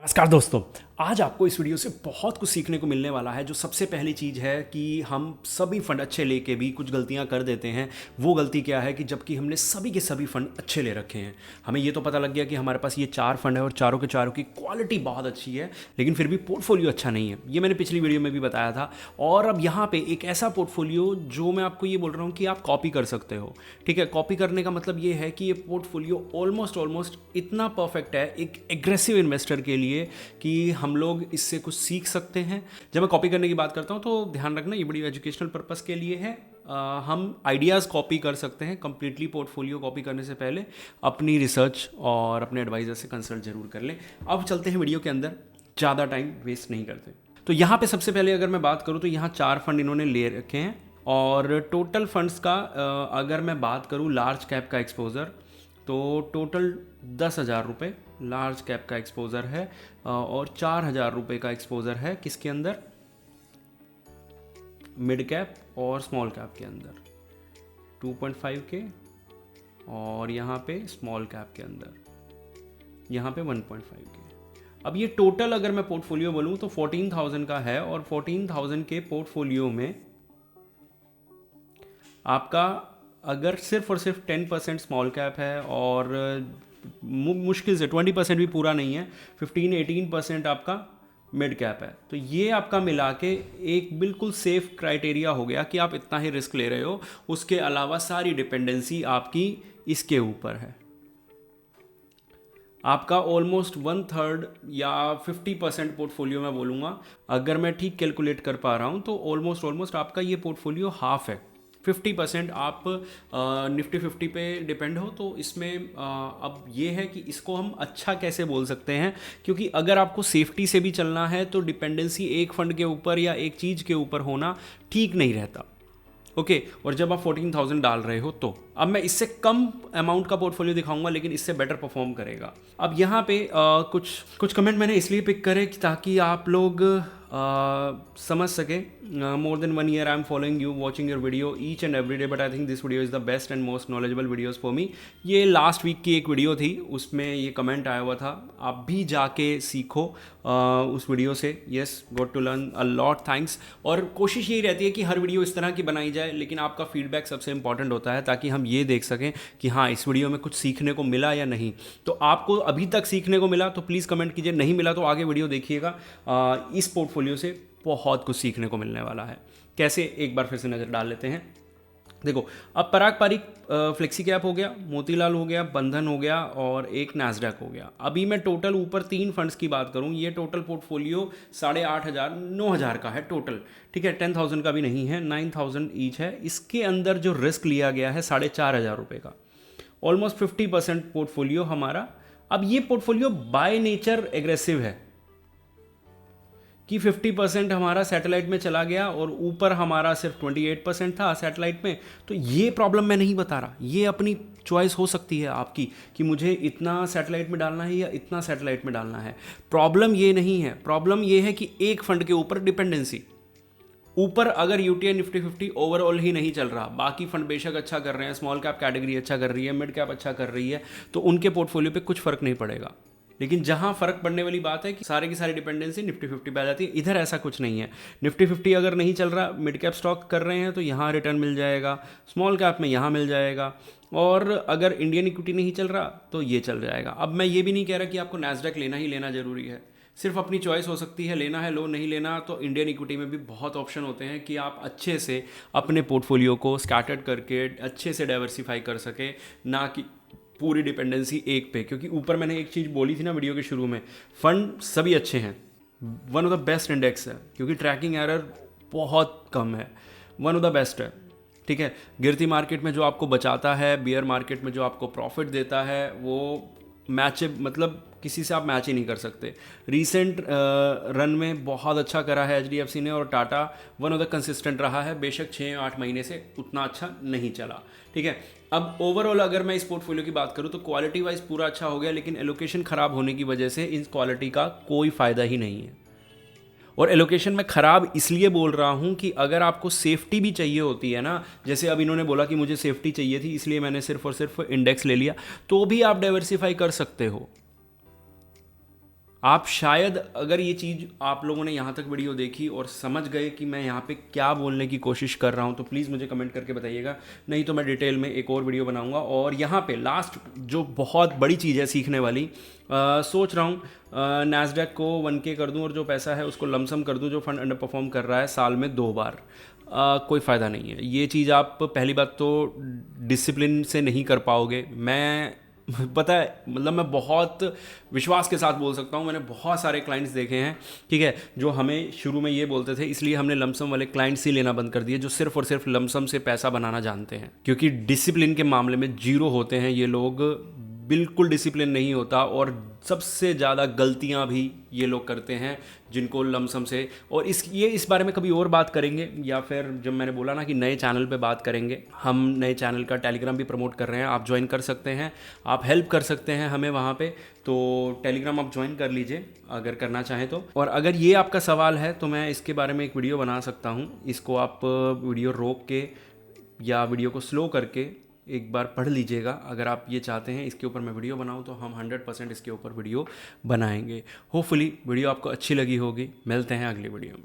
नमस्कार दोस्तों। आज आपको इस वीडियो से बहुत कुछ सीखने को मिलने वाला है। जो सबसे पहली चीज़ है कि हम सभी फंड अच्छे लेके भी कुछ गलतियां कर देते हैं। वो गलती क्या है कि जबकि हमने सभी के सभी फंड अच्छे ले रखे हैं, हमें ये तो पता लग गया कि हमारे पास ये 4 फंड है और चारों के चारों की क्वालिटी बहुत अच्छी है, लेकिन फिर भी पोर्टफोलियो अच्छा नहीं है। ये मैंने पिछली वीडियो में भी बताया था। और अब यहाँ पे एक ऐसा पोर्टफोलियो जो मैं आपको ये बोल रहा हूँ कि आप कॉपी कर सकते हो। ठीक है, कॉपी करने का मतलब ये है कि ये पोर्टफोलियो ऑलमोस्ट इतना परफेक्ट है एक एग्रेसिव इन्वेस्टर के लिए कि हम लोग इससे कुछ सीख सकते हैं। जब मैं कॉपी करने की बात करता हूँ तो ध्यान रखना, ये बड़ी एजुकेशनल पर्पस के लिए है। हम आइडियाज़ कॉपी कर सकते हैं। कंप्लीटली पोर्टफोलियो कॉपी करने से पहले अपनी रिसर्च और अपने एडवाइज़र से कंसल्ट जरूर कर लें। अब चलते हैं वीडियो के अंदर, ज़्यादा टाइम वेस्ट नहीं करते। तो यहाँ पे सबसे पहले अगर मैं बात करूँ तो यहाँ 4 फंड इन्होंने ले रखे हैं और टोटल फंड्स का अगर मैं बात करूँ लार्ज कैप का एक्सपोज़र, तो टोटल 10,000 रुपये लार्ज कैप का एक्सपोज़र है और 4,000 रुपये का एक्सपोज़र है किसके अंदर, मिड कैप और स्मॉल कैप के अंदर 2.5 के, और यहाँ पे स्मॉल कैप के अंदर यहाँ पे 1.5 के। अब ये टोटल अगर मैं पोर्टफोलियो बोलूँ तो 14,000 का है और 14,000 के पोर्टफोलियो में आपका अगर सिर्फ और सिर्फ 10% स्मॉल कैप है और मुश्किल से 20% भी पूरा नहीं है, 15-18% आपका मिड कैप है, तो ये आपका मिला के एक बिल्कुल सेफ क्राइटेरिया हो गया कि आप इतना ही रिस्क ले रहे हो। उसके अलावा सारी डिपेंडेंसी आपकी इसके ऊपर है। आपका ऑलमोस्ट 1/3 या 50% पोर्टफोलियो मैं बोलूँगा, अगर मैं ठीक कैलकुलेट कर पा रहा हूँ तो ऑलमोस्ट आपका ये पोर्टफोलियो हाफ है। 50% आप निफ्टी 50 पे डिपेंड हो, तो इसमें अब ये है कि इसको हम अच्छा कैसे बोल सकते हैं, क्योंकि अगर आपको सेफ्टी से भी चलना है तो डिपेंडेंसी एक फंड के ऊपर या एक चीज़ के ऊपर होना ठीक नहीं रहता। ओके, और जब आप 14,000 डाल रहे हो तो अब मैं इससे कम अमाउंट का पोर्टफोलियो दिखाऊंगा लेकिन इससे बेटर परफॉर्म करेगा। अब यहाँ पे कुछ कमेंट मैंने इसलिए पिक करे ताकि आप लोग समझ सके। More than 1 year I am following you, watching your video each and every day, but I think this video is the best and most knowledgeable videos for me. ये लास्ट वीक की एक video थी, उसमें ये comment आया हुआ था, आप भी जाके सीखो उस वीडियो से। Yes, got to learn a lot, thanks. और कोशिश यही रहती है कि हर वीडियो इस तरह की बनाई जाए, लेकिन आपका फीडबैक सबसे इंपॉर्टेंट होता है ताकि हम ये देख सकें कि हाँ इस वीडियो में कुछ सीखने को मिला या नहीं। तो आपको अभी तक सीखने को मिला तो प्लीज़ कमेंट कीजिए, नहीं मिला तो आगे वीडियो देखिएगा। इस पोर्टफोलियो से बहुत कुछ सीखने को मिलने वाला है। कैसे, एक बार फिर से नज़र डाल लेते हैं। देखो, अब पराग पारिक फ्लेक्सी कैप हो गया, मोतीलाल हो गया, बंधन हो गया और एक नैस्डैक हो गया। अभी मैं टोटल ऊपर 3 फंड्स की बात करूं, ये टोटल पोर्टफोलियो 8,500 9,000 का है टोटल। ठीक है, 10,000 का भी नहीं है, 9,000 ईच है। इसके अंदर जो रिस्क लिया गया है 4,500 रुपये का, ऑलमोस्ट 50% पोर्टफोलियो हमारा। अब ये पोर्टफोलियो बाय नेचर एग्रेसिव है कि 50% हमारा सैटेलाइट में चला गया और ऊपर हमारा सिर्फ 28% था सैटेलाइट में। तो ये प्रॉब्लम मैं नहीं बता रहा, ये अपनी चॉइस हो सकती है आपकी कि मुझे इतना सैटेलाइट में डालना है या इतना सैटेलाइट में डालना है। प्रॉब्लम ये नहीं है, प्रॉब्लम ये है कि एक फंड के ऊपर डिपेंडेंसी। ऊपर अगर यूटीआई निफ्टी 50 ओवरऑल ही नहीं चल रहा, बाकी फंड बेशक अच्छा कर रहे हैं, स्मॉल कैप कैटेगरी अच्छा कर रही है, मिड कैप अच्छा कर रही है, तो उनके पोर्टफोलियो पे कुछ फर्क नहीं पड़ेगा। लेकिन जहां फर्क पड़ने वाली बात है कि सारे की सारी डिपेंडेंसी निफ्टी 50 पे आ जाती है, इधर ऐसा कुछ नहीं है। निफ्टी 50 अगर नहीं चल रहा, मिड कैप स्टॉक कर रहे हैं तो यहाँ रिटर्न मिल जाएगा, स्मॉल कैप में यहाँ मिल जाएगा, और अगर इंडियन इक्विटी नहीं चल रहा तो ये चल जाएगा। अब मैं ये भी नहीं कह रहा कि आपको नैस्डैक लेना ही लेना जरूरी है, सिर्फ अपनी चॉइस हो सकती है, लेना है लो, नहीं लेना तो इंडियन इक्विटी में भी बहुत ऑप्शन होते हैं कि आप अच्छे से अपने पोर्टफोलियो को स्कैटर्ड करके अच्छे से डाइवर्सिफाई कर सके, ना कि पूरी डिपेंडेंसी एक पे। क्योंकि ऊपर मैंने एक चीज़ बोली थी ना वीडियो के शुरू में, फंड सभी अच्छे हैं, one of the best index है क्योंकि ट्रैकिंग एरर बहुत कम है, वन ऑफ द बेस्ट है। ठीक है, गिरती मार्केट में जो आपको बचाता है, बियर मार्केट में जो आपको प्रॉफिट देता है, वो मैच, मतलब किसी से आप मैच ही नहीं कर सकते। रीसेंट रन में बहुत अच्छा करा है एचडीएफसी ने, और Tata one of the consistent रहा है, बेशक 6-8 महीने से उतना अच्छा नहीं चला। ठीक है, अब ओवरऑल अगर मैं इस पोर्टफोलियो की बात करूं तो क्वालिटी वाइज पूरा अच्छा हो गया, लेकिन एलोकेशन खराब होने की वजह से इन क्वालिटी का कोई फ़ायदा ही नहीं है। और एलोकेशन में ख़राब इसलिए बोल रहा हूँ कि अगर आपको सेफ्टी भी चाहिए होती है ना, जैसे अब इन्होंने बोला कि मुझे सेफ्टी चाहिए थी इसलिए मैंने सिर्फ और सिर्फ इंडेक्स ले लिया, तो भी आप डाइवर्सिफाई कर सकते हो। आप शायद अगर ये चीज़ आप लोगों ने यहाँ तक वीडियो देखी और समझ गए कि मैं यहाँ पे क्या बोलने की कोशिश कर रहा हूँ, तो प्लीज़ मुझे कमेंट करके बताइएगा, नहीं तो मैं डिटेल में एक और वीडियो बनाऊँगा। और यहाँ पे लास्ट जो बहुत बड़ी चीज़ है सीखने वाली, सोच रहा हूँ नैस्डैक को 1K कर दूँ और जो पैसा है उसको लमसम कर दूँ, जो फंड अंडर परफॉर्म कर रहा है साल में 2 बार। कोई फ़ायदा नहीं है ये चीज़। आप पहली बात तो डिसिप्लिन से नहीं कर पाओगे। मैं पता है, मतलब मैं बहुत विश्वास के साथ बोल सकता हूँ, मैंने बहुत सारे क्लाइंट्स देखे हैं, ठीक है, जो हमें शुरू में ये बोलते थे, इसलिए हमने लमसम वाले क्लाइंट्स ही लेना बंद कर दिए, जो सिर्फ और सिर्फ लमसम से पैसा बनाना जानते हैं। क्योंकि डिसिप्लिन के मामले में जीरो होते हैं ये लोग, बिल्कुल डिसिप्लिन नहीं होता। और सबसे ज़्यादा गलतियां भी ये लोग करते हैं जिनको लमसम से, और इस बारे में कभी और बात करेंगे, या फिर जब मैंने बोला ना कि नए चैनल पे बात करेंगे, हम नए चैनल का टेलीग्राम भी प्रमोट कर रहे हैं, आप ज्वाइन कर सकते हैं, आप हेल्प कर सकते हैं हमें वहाँ पे। तो टेलीग्राम आप ज्वाइन कर लीजिए अगर करना चाहें तो। और अगर ये आपका सवाल है तो मैं इसके बारे में एक वीडियो बना सकता हूँ। इसको आप वीडियो रोक के या वीडियो को स्लो करके एक बार पढ़ लीजिएगा। अगर आप ये चाहते हैं इसके ऊपर मैं वीडियो बनाऊं तो हम 100% इसके ऊपर वीडियो बनाएंगे। होपफुली वीडियो आपको अच्छी लगी होगी। मिलते हैं अगली वीडियो में।